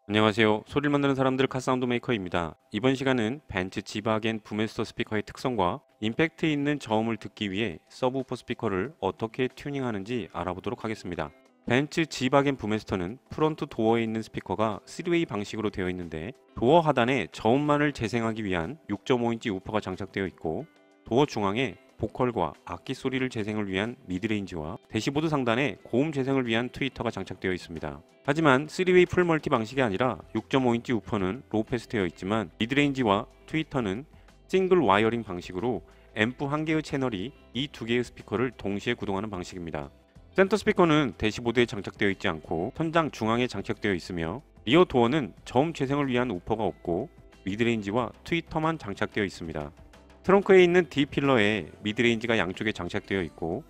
안녕하세요. 소리를 만드는 사람들 카사운드 메이커입니다. 이번 시간은 벤츠 지바겐 부메스터 스피커의 특성과 임팩트 있는 저음을 듣기 위해 서브우퍼 스피커를 어떻게 튜닝하는지 알아보도록 하겠습니다. 벤츠 지바겐 부메스터는 프론트 도어에 있는 스피커가 3웨이 방식으로 되어 있는데 도어 하단에 저음만을 재생하기 위한 6.5인치 우퍼가 장착되어 있고 도어 중앙에 보컬과 악기 소리를 재생을 위한 미드레인지와 대시보드 상단에 고음 재생을 위한 트위터가 장착되어 있습니다. 하지만 3웨이 풀 멀티 방식이 아니라 6.5인치 우퍼는 로우 패스 되어 있지만 미드레인지와 트위터는 싱글 와이어링 방식으로 앰프 한 개의 채널이 이 두 개의 스피커를 동시에 구동하는 방식입니다. 센터 스피커는 대시보드에 장착되어 있지 않고 천장 중앙에 장착되어 있으며 리어 도어는 저음 재생을 위한 우퍼가 없고 미드레인지와 트위터만 장착되어 있습니다. 트렁크에 있는 D필러에 미드레인지가 양쪽에 장착되어 있고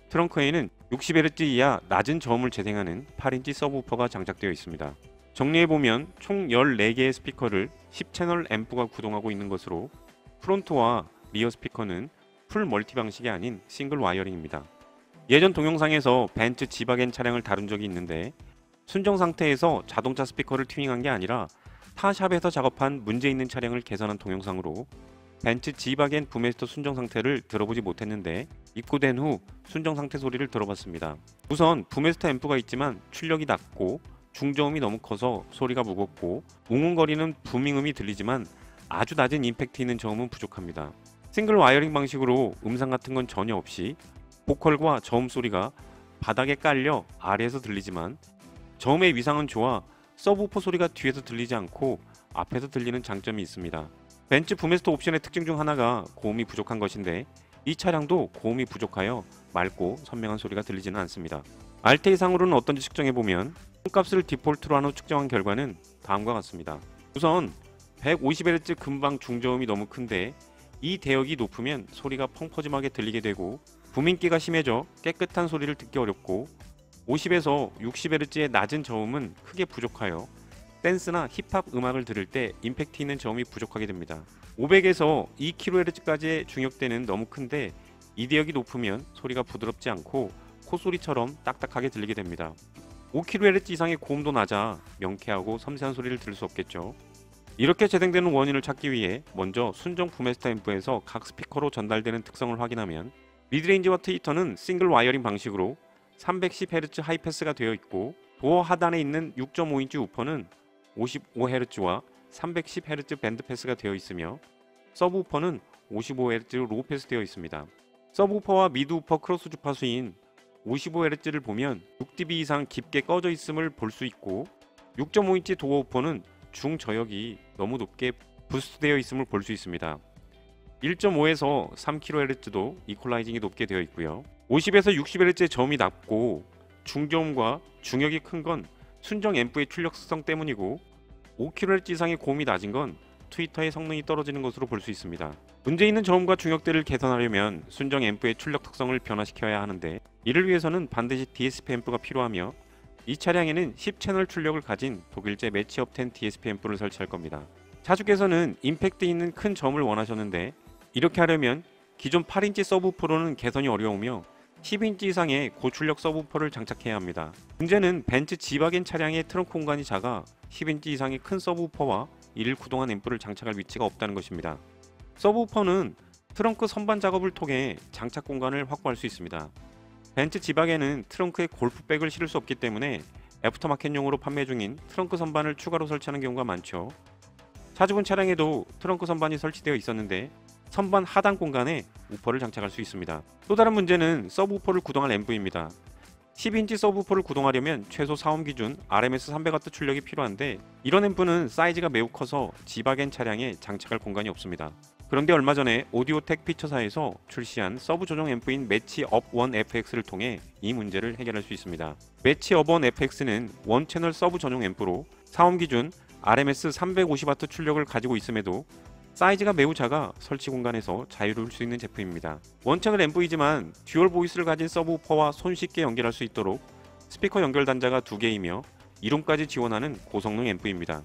트렁크에는 60Hz 이하 낮은 저음을 재생하는 8인치 서브우퍼가 장착되어 있습니다. 정리해보면 총 14개의 스피커를 10채널 앰프가 구동하고 있는 것으로 프론트와 리어 스피커는 풀 멀티 방식이 아닌 싱글 와이어링입니다. 예전 동영상에서 벤츠 지바겐 차량을 다룬 적이 있는데 순정 상태에서 자동차 스피커를 튜닝한 게 아니라 타 샵에서 작업한 문제 있는 차량을 개선한 동영상으로 벤츠 지바겐 부메스터 순정 상태를 들어보지 못했는데 입고된 후 순정 상태 소리를 들어봤습니다. 우선 부메스터 앰프가 있지만 출력이 낮고 중저음이 너무 커서 소리가 무겁고 웅웅거리는 부밍음이 들리지만 아주 낮은 임팩트 있는 저음은 부족합니다. 싱글 와이어링 방식으로 음상 같은 건 전혀 없이 보컬과 저음 소리가 바닥에 깔려 아래에서 들리지만 저음의 위상은 좋아 서브우퍼 소리가 뒤에서 들리지 않고 앞에서 들리는 장점이 있습니다. 벤츠 부메스터 옵션의 특징 중 하나가 고음이 부족한 것인데 이 차량도 고음이 부족하여 맑고 선명한 소리가 들리지는 않습니다. 알테 이상으로는 어떤지 측정해보면 값을 디폴트로 한 후 측정한 결과는 다음과 같습니다. 우선 150Hz 근방 중저음이 너무 큰데 이 대역이 높으면 소리가 펑퍼짐하게 들리게 되고 부민기가 심해져 깨끗한 소리를 듣기 어렵고 50에서 60Hz의 낮은 저음은 크게 부족하여 댄스나 힙합 음악을 들을 때 임팩트 있는 저음이 부족하게 됩니다. 500에서 2kHz까지의 중역대는 너무 큰데 이 대역이 높으면 소리가 부드럽지 않고 콧소리처럼 딱딱하게 들리게 됩니다. 5kHz 이상의 고음도 낮아 명쾌하고 섬세한 소리를 들을 수 없겠죠. 이렇게 재생되는 원인을 찾기 위해 먼저 순정 부메스터 앰프에서 각 스피커로 전달되는 특성을 확인하면 미드레인지와 트위터는 싱글 와이어링 방식으로 310Hz 하이패스가 되어 있고 도어 하단에 있는 6.5인치 우퍼는 55Hz와 310Hz 밴드 패스가 되어 있으며 서브우퍼는 55Hz로 로우 패스 되어 있습니다. 서브우퍼와 미드우퍼 크로스 주파수인 55Hz를 보면 6dB 이상 깊게 꺼져 있음을 볼 수 있고 6.5인치 도어 우퍼는 중저역이 너무 높게 부스트되어 있음을 볼 수 있습니다. 1.5에서 3kHz도 이퀄라이징이 높게 되어 있고요. 50에서 60Hz의 저음이 낮고 중저음과 중역이 큰 건 순정 앰프의 출력 특성 때문이고 5kHz 이상의 고음이 낮은 건 트위터의 성능이 떨어지는 것으로 볼 수 있습니다. 문제 있는 저음과 중역대를 개선하려면 순정 앰프의 출력 특성을 변화시켜야 하는데 이를 위해서는 반드시 DSP 앰프가 필요하며 이 차량에는 10채널 출력을 가진 독일제 매치업 10 DSP 앰프를 설치할 겁니다. 차주께서는 임팩트 있는 큰 저음을 원하셨는데 이렇게 하려면 기존 8인치 서브우퍼로는 개선이 어려우며 10인치 이상의 고출력 서브우퍼를 장착해야 합니다. 문제는 벤츠 지바겐 차량의 트렁크 공간이 작아 10인치 이상의 큰 서브우퍼와 이를 구동한 앰프를 장착할 위치가 없다는 것입니다. 서브우퍼는 트렁크 선반 작업을 통해 장착 공간을 확보할 수 있습니다. 벤츠 지바겐은 트렁크에 골프백을 실을 수 없기 때문에 애프터마켓용으로 판매 중인 트렁크 선반을 추가로 설치하는 경우가 많죠. 차주분 차량에도 트렁크 선반이 설치되어 있었는데 선반 하단 공간에 우퍼를 장착할 수 있습니다. 또 다른 문제는 서브우퍼를 구동할 앰프입니다. 10인치 서브우퍼를 구동하려면 최소 사옴 기준 RMS 300W 출력이 필요한데 이런 앰프는 사이즈가 매우 커서 지바겐 차량에 장착할 공간이 없습니다. 그런데 얼마 전에 오디오텍 피처사에서 출시한 서브 조정 앰프인 매치업 원 FX를 통해 이 문제를 해결할 수 있습니다. 매치업 원 FX는 원 채널 서브 전용 앰프로 사옴 기준 RMS 350W 출력을 가지고 있음에도 사이즈가 매우 작아 설치 공간에서 자유로울 수 있는 제품입니다. 원채널 앰프이지만 듀얼 보이스를 가진 서브우퍼와 손쉽게 연결할 수 있도록 스피커 연결 단자가 2개이며 이룸까지 지원하는 고성능 앰프입니다.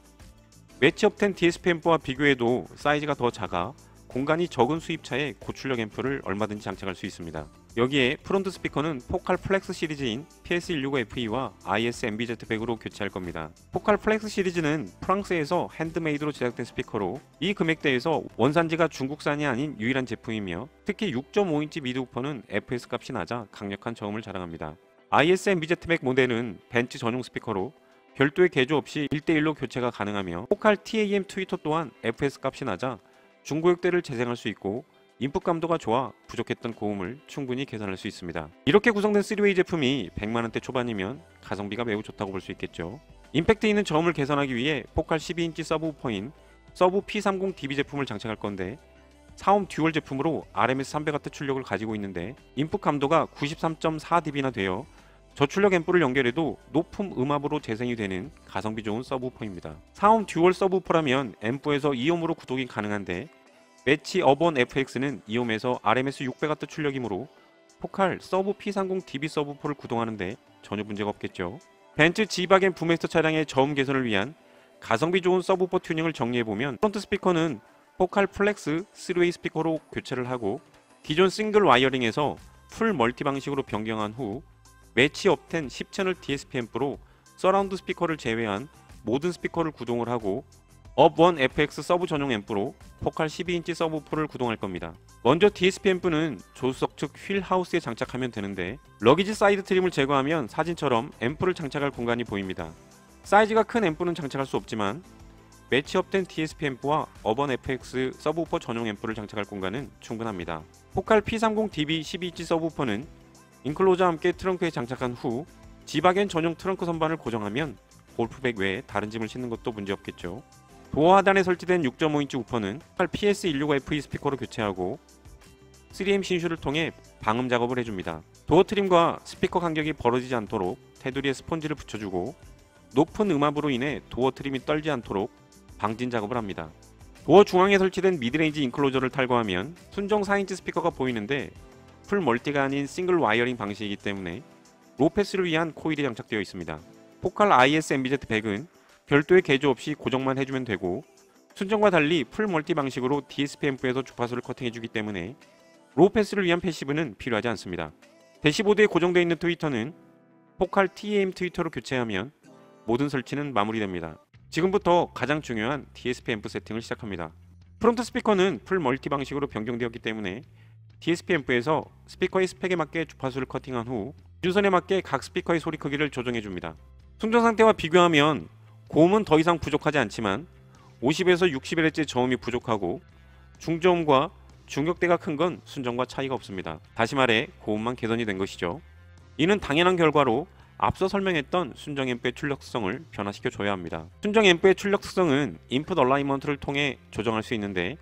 매치업 10 DSP 앰프와 비교해도 사이즈가 더 작아 공간이 적은 수입차에 고출력 앰프를 얼마든지 장착할 수 있습니다. 여기에 프론트 스피커는 포칼 플렉스 시리즈인 PS165FE와 IS-MBZ100으로 교체할 겁니다. 포칼 플렉스 시리즈는 프랑스에서 핸드메이드로 제작된 스피커로 이 금액대에서 원산지가 중국산이 아닌 유일한 제품이며 특히 6.5인치 미드우퍼는 FPS 값이 낮아 강력한 저음을 자랑합니다. IS-MBZ100 모델은 벤츠 전용 스피커로 별도의 개조 없이 1대1로 교체가 가능하며 포칼 TAM 트위터 또한 FPS 값이 낮아 중고역대를 재생할 수 있고 인풋 감도가 좋아 부족했던 고음을 충분히 개선할 수 있습니다. 이렇게 구성된 3웨이 제품이 100만원대 초반이면 가성비가 매우 좋다고 볼 수 있겠죠. 임팩트 있는 저음을 개선하기 위해 포칼 12인치 서브우퍼인 서브 P30DB 제품을 장착할 건데 4옴 듀얼 제품으로 RMS 300W 출력을 가지고 있는데 인풋 감도가 93.4dB나 되어 저출력 앰프를 연결해도 높음 음압으로 재생이 되는 가성비 좋은 서브우퍼입니다. 4옴 듀얼 서브우퍼라면 앰프에서 2옴으로 구독이 가능한데 매치 어본 FX는 2옴에서 RMS 600W 출력이므로 포칼 서브 P30DB 서브우퍼를 구동하는데 전혀 문제가 없겠죠. 벤츠 지바겐 부메스터 차량의 저음 개선을 위한 가성비 좋은 서브우퍼 튜닝을 정리해보면 프론트 스피커는 포칼 플렉스 3웨이 스피커로 교체를 하고 기존 싱글 와이어링에서 풀 멀티 방식으로 변경한 후 매치 업텐 10채널 DSP 앰프로 서라운드 스피커를 제외한 모든 스피커를 구동을 하고 업1 FX 서브 전용 앰프로 포칼 12인치 서브우퍼를 구동할 겁니다. 먼저 DSP 앰프는 조수석 측 휠 하우스에 장착하면 되는데 러기지 사이드 트림을 제거하면 사진처럼 앰프를 장착할 공간이 보입니다. 사이즈가 큰 앰프는 장착할 수 없지만 매치업된 DSP 앰프와 업1 FX 서브우퍼 전용 앰프를 장착할 공간은 충분합니다. 포칼 P30DB 12인치 서브우퍼는 인클로저와 함께 트렁크에 장착한 후 지바겐 전용 트렁크 선반을 고정하면 골프백 외에 다른 짐을 싣는 것도 문제없겠죠. 도어 하단에 설치된 6.5인치 우퍼는 PS165FE 스피커로 교체하고 3M 신슈를 통해 방음 작업을 해줍니다. 도어 트림과 스피커 간격이 벌어지지 않도록 테두리에 스펀지를 붙여주고 높은 음압으로 인해 도어 트림이 떨지 않도록 방진 작업을 합니다. 도어 중앙에 설치된 미드레인지 인클로저를 탈거하면 순정 4인치 스피커가 보이는데 풀 멀티가 아닌 싱글 와이어링 방식이기 때문에 로패스를 위한 코일이 장착되어 있습니다. 포칼 IS-MBZ100은 별도의 개조 없이 고정만 해주면 되고 순정과 달리 풀 멀티 방식으로 DSP 앰프에서 주파수를 커팅해주기 때문에 로패스를 위한 패시브는 필요하지 않습니다. 대시보드에 고정되어 있는 트위터는 포칼 TAM 트위터로 교체하면 모든 설치는 마무리됩니다. 지금부터 가장 중요한 DSP 앰프 세팅을 시작합니다. 프론트 스피커는 풀 멀티 방식으로 변경되었기 때문에 DSP 앰프에서 스피커의 스펙에 맞게 주파수를 커팅한 후 기준선에 맞게 각 스피커의 소리 크기를 조정해줍니다. 순정 상태와 비교하면 고음은 더 이상 부족하지 않지만 50에서 60Hz 저음이 부족하고 중저음과 중역대가 큰 건 순정과 차이가 없습니다. 다시 말해 고음만 개선이 된 것이죠. 이는 당연한 결과로 앞서 설명했던 순정 앰프의 출력 특성을 변화시켜 줘야 합니다. 순정 앰프의 출력 특성은 인풋 얼라이먼트를 통해 조정할 수 있는데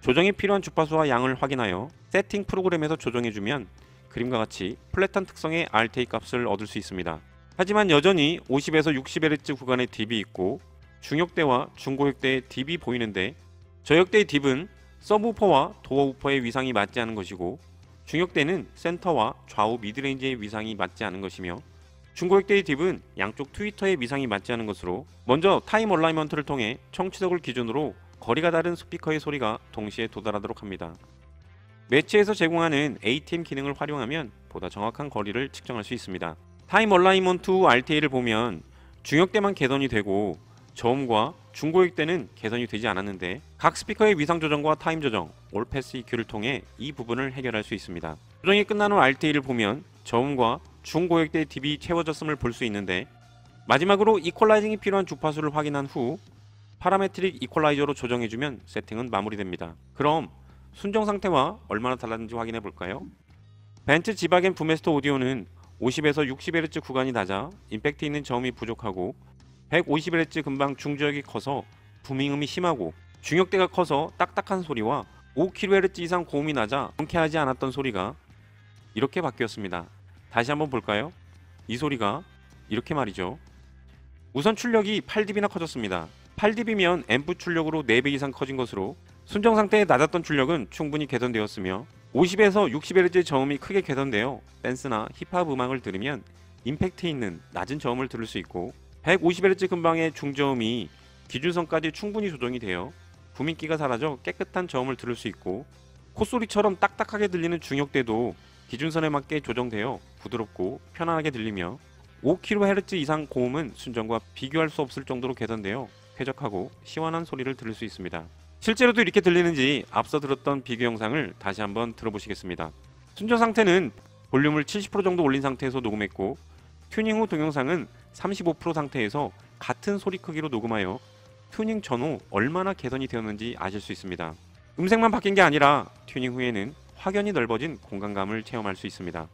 조정이 필요한 주파수와 양을 확인하여 세팅 프로그램에서 조정해주면 그림과 같이 플랫한 특성의 RTA 값을 얻을 수 있습니다. 하지만 여전히 50에서 60Hz 구간의 딥이 있고 중역대와 중고역대의 딥이 보이는데 저역대의 딥은 서브우퍼와 도어우퍼의 위상이 맞지 않은 것이고 중역대는 센터와 좌우 미드레인지의 위상이 맞지 않은 것이며 중고역대의 딥은 양쪽 트위터의 위상이 맞지 않은 것으로 먼저 타임 얼라이먼트를 통해 청취석을 기준으로 거리가 다른 스피커의 소리가 동시에 도달하도록 합니다. 매치에서 제공하는 ATM 기능을 활용하면 보다 정확한 거리를 측정할 수 있습니다. 타임 얼라이먼트 후 RTA를 보면 중역대만 개선이 되고 저음과 중고역대는 개선이 되지 않았는데 각 스피커의 위상 조정과 타임 조정, 올 패스 EQ를 통해 이 부분을 해결할 수 있습니다. 조정이 끝난 후 RTA를 보면 저음과 중고역대의 딥이 채워졌음을 볼 수 있는데 마지막으로 이퀄라이징이 필요한 주파수를 확인한 후 파라메트릭 이퀄라이저로 조정해주면 세팅은 마무리됩니다. 그럼 순정 상태와 얼마나 달랐는지 확인해 볼까요? 벤츠 지바겐 부메스터 오디오는 50에서 60Hz 구간이 낮아 임팩트 있는 저음이 부족하고 150Hz 근방 중저역이 커서 부밍음이 심하고 중역대가 커서 딱딱한 소리와 5kHz 이상 고음이 낮아 경쾌하지 않았던 소리가 이렇게 바뀌었습니다. 다시 한번 볼까요? 이 소리가 이렇게 말이죠. 우선 출력이 8dB나 커졌습니다. 8dB면 앰프 출력으로 4배 이상 커진 것으로 순정 상태의 낮았던 출력은 충분히 개선되었으며 50에서 60Hz 저음이 크게 개선되어 댄스나 힙합 음악을 들으면 임팩트 있는 낮은 저음을 들을 수 있고 150Hz 근방의 중저음이 기준선까지 충분히 조정이 되어 부민기가 사라져 깨끗한 저음을 들을 수 있고 콧소리처럼 딱딱하게 들리는 중역대도 기준선에 맞게 조정되어 부드럽고 편안하게 들리며 5kHz 이상 고음은 순정과 비교할 수 없을 정도로 개선되어 쾌적하고 시원한 소리를 들을 수 있습니다. 실제로도 이렇게 들리는지 앞서 들었던 비교 영상을 다시 한번 들어보시겠습니다. 순정 상태는 볼륨을 70% 정도 올린 상태에서 녹음했고, 튜닝 후 동영상은 35% 상태에서 같은 소리 크기로 녹음하여 튜닝 전후 얼마나 개선이 되었는지 아실 수 있습니다. 음색만 바뀐 게 아니라 튜닝 후에는 확연히 넓어진 공간감을 체험할 수 있습니다.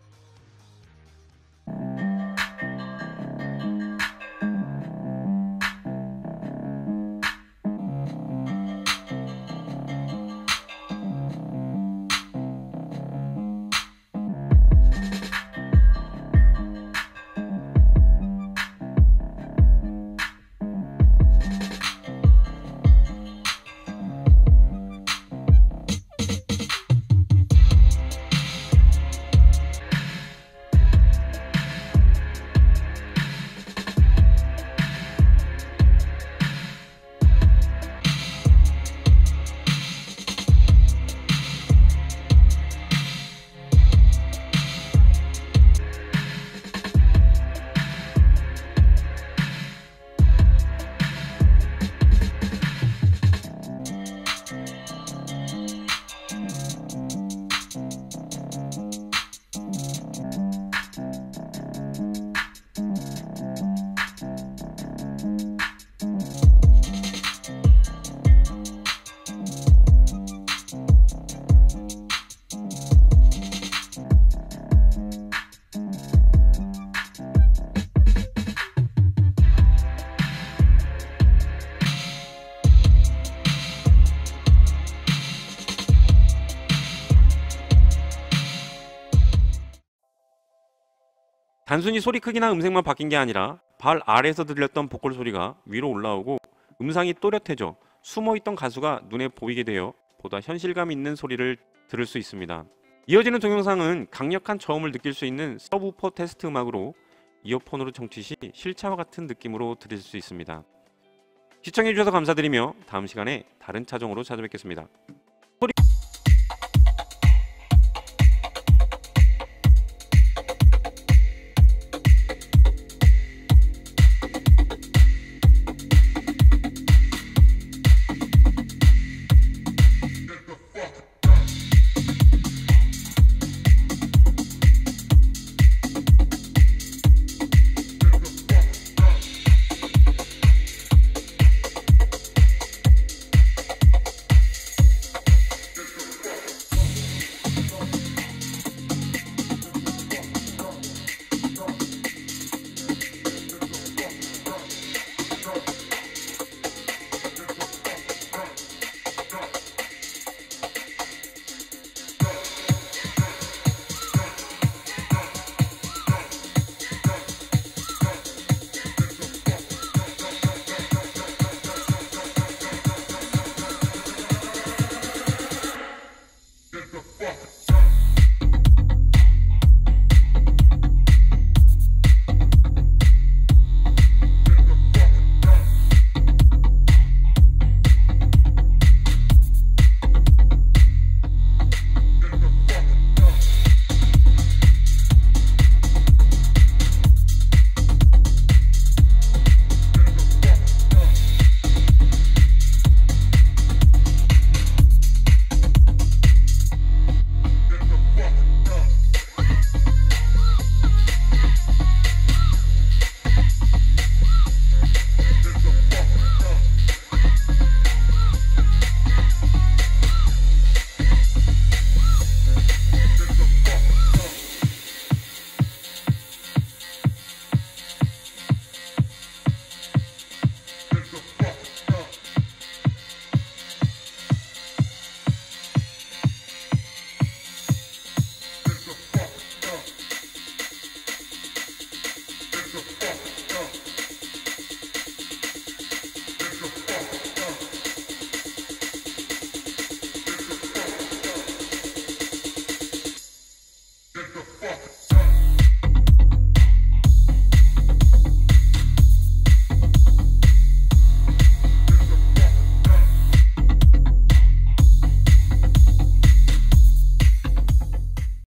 단순히 소리 크기나 음색만 바뀐 게 아니라 발 아래에서 들렸던 보컬 소리가 위로 올라오고 음상이 또렷해져 숨어있던 가수가 눈에 보이게 되어 보다 현실감 있는 소리를 들을 수 있습니다. 이어지는 동영상은 강력한 저음을 느낄 수 있는 서브우퍼 테스트 음악으로 이어폰으로 청취 시 실차와 같은 느낌으로 들을 수 있습니다. 시청해주셔서 감사드리며 다음 시간에 다른 차종으로 찾아뵙겠습니다.